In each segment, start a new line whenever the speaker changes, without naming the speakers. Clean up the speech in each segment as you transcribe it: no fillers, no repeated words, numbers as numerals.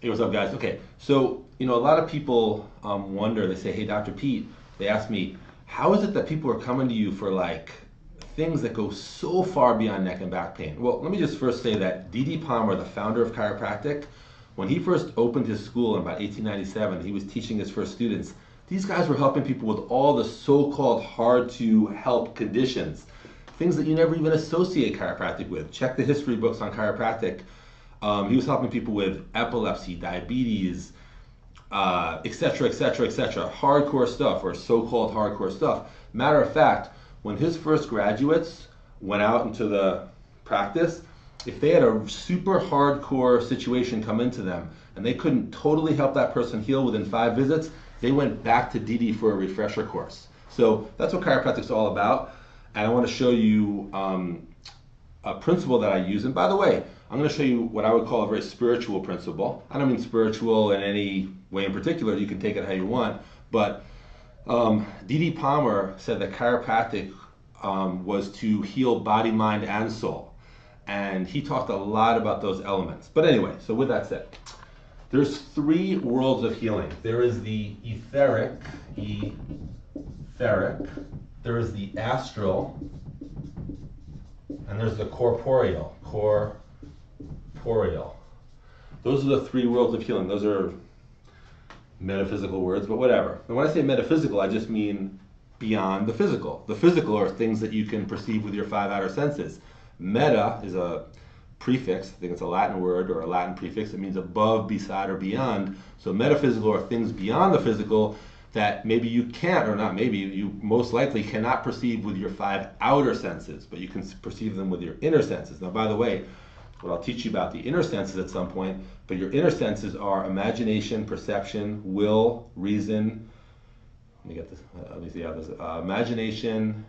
Hey, what's up, guys? Okay, so a lot of people wonder. They say, "Hey, Dr. Pete," they ask me, "How is it that people are coming to you for like things that go so far beyond neck and back pain?" Well, let me just first say that D.D. Palmer, the founder of chiropractic, when he first opened his school in about 1897, he was teaching his first students. These guys were helping people with all the so-called hard to help conditions, things that you never even associate chiropractic with. Check the history books on chiropractic. He was helping people with epilepsy, diabetes, etc., etc., etc. Hardcore stuff, or so-called hardcore stuff. Matter of fact, when his first graduates went out into the practice, if they had a super hardcore situation come into them and they couldn't totally help that person heal within 5 visits, they went back to DD for a refresher course. So that's what chiropractic's all about. And I want to show you a principle that I use. And by the way, I'm going to show you what I would call a very spiritual principle. I don't mean spiritual in any way in particular. You can take it how you want. But D.D. Palmer said that chiropractic was to heal body, mind, and soul. And he talked a lot about those elements. But anyway, so with that said, there's 3 worlds of healing. There is the etheric, there is the astral, and there's the corporeal, Those are the 3 worlds of healing. Those are metaphysical words, but whatever. And when I say metaphysical, I just mean beyond the physical. The physical are things that you can perceive with your 5 outer senses. Meta is a prefix. I think it's a Latin word or a Latin prefix. It means above, beside, or beyond. So metaphysical are things beyond the physical that maybe you can't, or not maybe, you most likely cannot perceive with your 5 outer senses, but you can perceive them with your inner senses. Now, by the way, what I'll teach you about the inner senses at some point, but your inner senses are imagination, perception, will, reason. Let me get this. Let me see how this. Imagination.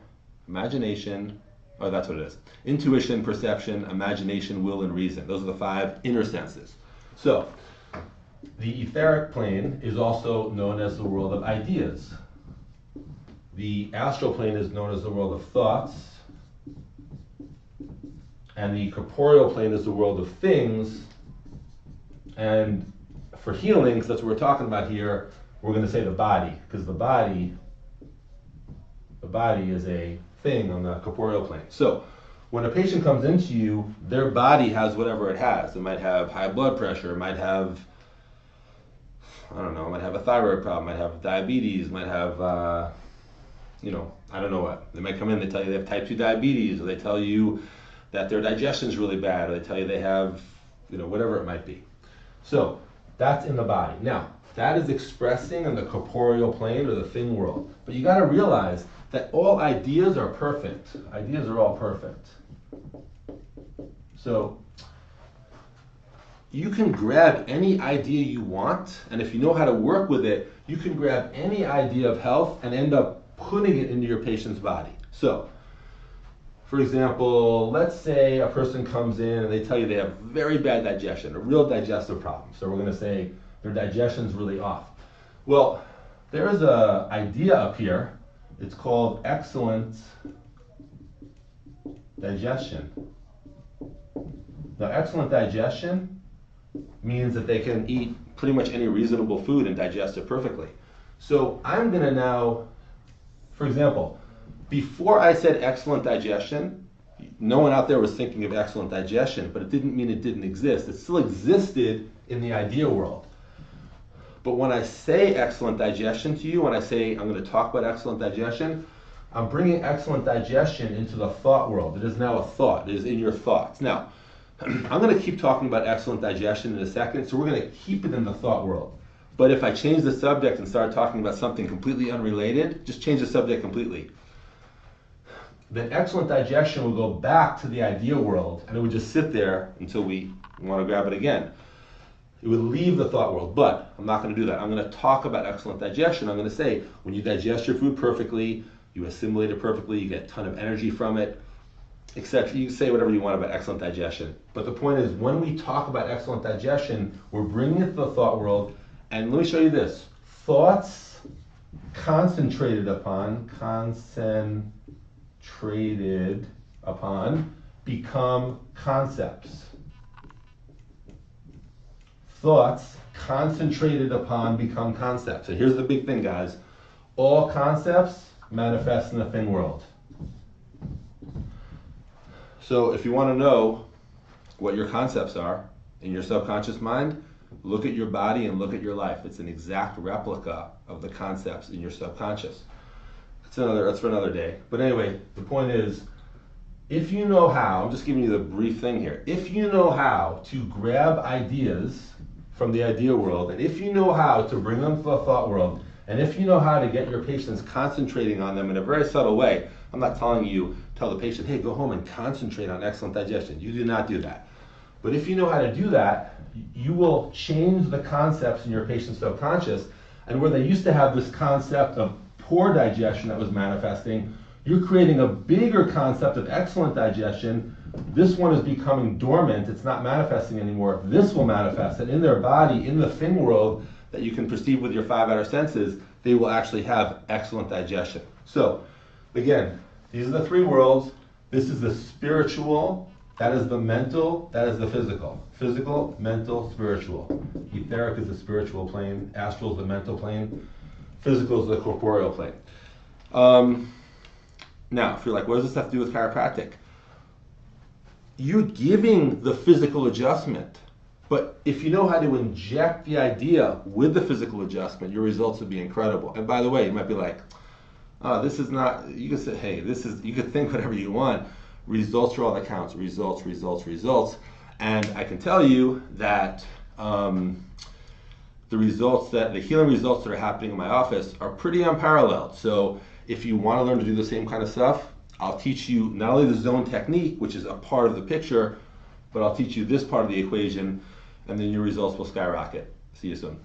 Oh, that's what it is. Intuition, perception, imagination, will, and reason. Those are the 5 inner senses. So, the etheric plane is also known as the world of ideas. The astral plane is known as the world of thoughts. And the corporeal plane is the world of things. And for healings, that's what we're talking about here, we're going to say the body, because the body is a thing on the corporeal plane. So when a patient comes into you, their body has whatever it has. It might have high blood pressure, it might have, I don't know, might have a thyroid problem, might have diabetes, might have, I don't know what. They might come in, they tell you they have type 2 diabetes, or they tell you that their digestion is really bad, or they tell you they have, whatever it might be. So that's in the body. Now, that is expressing in the corporeal plane or the thing world. But you got to realize that all ideas are perfect. Ideas are all perfect. So you can grab any idea you want, and if you know how to work with it, you can grab any idea of health and end up putting it into your patient's body. So, for example, let's say a person comes in and they tell you they have very bad digestion, a real digestive problem. So we're going to say their digestion's really off. Well, there's an idea up here. It's called excellent digestion. Now, excellent digestion means that they can eat pretty much any reasonable food and digest it perfectly. So I'm going to now, for example, before I said excellent digestion, no one out there was thinking of excellent digestion, but it didn't mean it didn't exist. It still existed in the idea world. But when I say excellent digestion to you, when I say I'm going to talk about excellent digestion, I'm bringing excellent digestion into the thought world. It is now a thought. It is in your thoughts. Now, I'm going to keep talking about excellent digestion in a second, so we're going to keep it in the thought world. But if I change the subject and start talking about something completely unrelated, just change the subject completely. Then excellent digestion will go back to the idea world, and it would just sit there until we want to grab it again. It would leave the thought world, but I'm not going to do that. I'm going to talk about excellent digestion. I'm going to say, when you digest your food perfectly, you assimilate it perfectly, you get a ton of energy from it, etc. You can say whatever you want about excellent digestion. But the point is, when we talk about excellent digestion, we're bringing it to the thought world. And let me show you this. Thoughts concentrated upon become concepts. Thoughts concentrated upon become concepts. And here's the big thing, guys. All concepts manifest in the thing world. So if you want to know what your concepts are in your subconscious mind, look at your body and look at your life. It's an exact replica of the concepts in your subconscious. That's for another day. But anyway, the point is, if you know how, I'm just giving you the brief thing here. If you know how to grab ideas from the idea world, and if you know how to bring them to the thought world, and if you know how to get your patients concentrating on them in a very subtle way, I'm not telling you, tell the patient, hey, go home and concentrate on excellent digestion. You do not do that. But if you know how to do that, you will change the concepts in your patient's subconscious, and where they used to have this concept of poor digestion that was manifesting, you're creating a bigger concept of excellent digestion. This one is becoming dormant, it's not manifesting anymore. This will manifest, and in their body, in the thing world that you can perceive with your 5 outer senses, they will actually have excellent digestion. So, again, these are the 3 worlds. This is the spiritual, that is the mental, that is the physical. Physical, mental, spiritual. Etheric is the spiritual plane, astral is the mental plane, physical is the corporeal plane. Now, if you're like, what does this have to do with chiropractic? You're giving the physical adjustment, but if you know how to inject the idea with the physical adjustment, your results will be incredible. And by the way, you might be like, oh, this is not, you could say, hey, this is, you could think whatever you want. Results are all that counts. Results, results, results. And I can tell you that the healing results that are happening in my office are pretty unparalleled. So if you want to learn to do the same kind of stuff, I'll teach you not only the zone technique, which is a part of the picture, but I'll teach you this part of the equation, and then your results will skyrocket. See you soon.